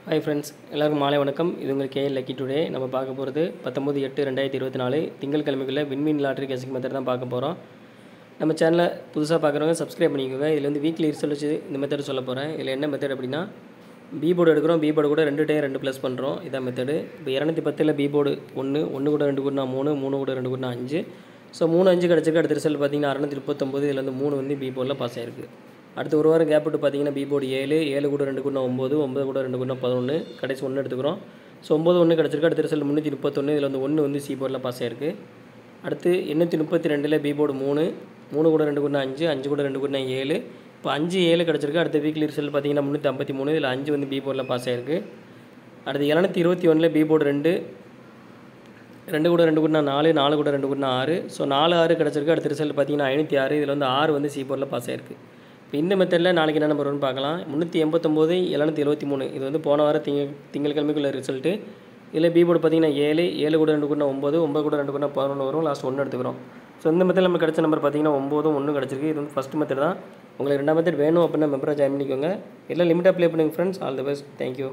Hi friends, எல்லாருக்கும் மாலை வணக்கம். இது உங்கள் கேஎல் லக்கி டுடே. நம்ம பார்க்க போகிறது 19/8/2024 திங்கட்கிழமைக்குள்ள விண்மீன் லாட்ரி கேசிங் மெத்தட் தான் பார்க்க போகிறோம். நம்ம சேனலை புதுசாக பார்க்குறவங்க சப்ஸ்கிரைப் பண்ணிக்கோங்க. இதில் வந்து வீக்லி ரிசல்ட் வச்சு இந்த மெத்தட் சொல்ல போகிறேன். இதில் என்ன மெத்தட் அப்படின்னா, பி போர்டு எடுக்கிறோம். பி போர்டு கூட 2 டைம் 2 ப்ளஸ் பண்ணுறோம். இதான் மெத்தடு. இப்போ 210 பி போர்டு 1 கூட 2 கூட்டினா 3 கூட 2 கூட்டினா 5. ஸோ 3 5 கிடச்சிருக்கு. அடுத்த ரிசல்ட் பார்த்தீங்கன்னா 639. இதில் வந்து 3 வந்து பி போர்டில் பாஸ் ஆகிருக்கு. அடுத்து ஒரு வாரம் கேப் விட்டு பார்த்தீங்கன்னா பி போர்டு 7 கூட 2 கூட்டினா 9 கூட 2 கூட்டினா 11, கடைசி 1 எடுத்துக்கிறோம். ஸோ 9 1 கிடச்சிருக்கு. அடுத்த ரிசல்ட் 331. இதில் வந்து 1 வந்து சி போர்டில் பாஸ் ஆகிருக்கு. அடுத்து 832 பி போர்டு 3 கூட 2 கூட்டினா 5 கூட 2 கூட்டினா 7. இப்போ 5 7 கிடச்சிருக்கு. அடுத்த வீக்லி ரிசல்ட் பார்த்தீங்கன்னா 353. இதில் 5 வந்து பி போர்டில் பாஸ் ஆகிருக்கு. அடுத்து 721 பி போர்டு 2 கூட 2 கூட்டினா 4 கூட 2 கூட்டினா 6. ஸோ 4 6 கிடச்சிருக்கு. அடுத்த ரிசல்ட் பார்த்தீங்கன்னா 506. இதில் வந்து 6 வந்து சி போர்டில் பாஸ் ஆகிருக்கு. இப்போ இந்த மெத்தடில் நாளைக்கு என்ன நம்பர் வரும்னு பார்க்கலாம். 389 773. இது வந்து போன வாரம் திங்கட்கிழமைக்குள்ள ரிசல்ட்டு. இதில் பி போர்டு பார்த்தீங்கன்னா 7 கூட 2 கூட்டினா 9 கூட 2 கூட்டினா 11 வரும். லாஸ்ட் 1 எடுத்துக்கிறோம். ஸோ இந்த மெத்தடில் நம்ம கிடச்ச நம்பர் பார்த்தீங்கன்னா 9 1 கிடச்சிருக்கு. இது வந்து ஃபஸ்ட் மெத்தட் தான். உங்களுக்கு 2ஆம் மெத்தட் வேணும் அப்படின்னா மெம்பராக ஜாயின் பண்ணிக்கோங்க. எல்லாம் லிமிட்டாக ப்ளே பண்ணுங்கள் friends. All the best. Thank you.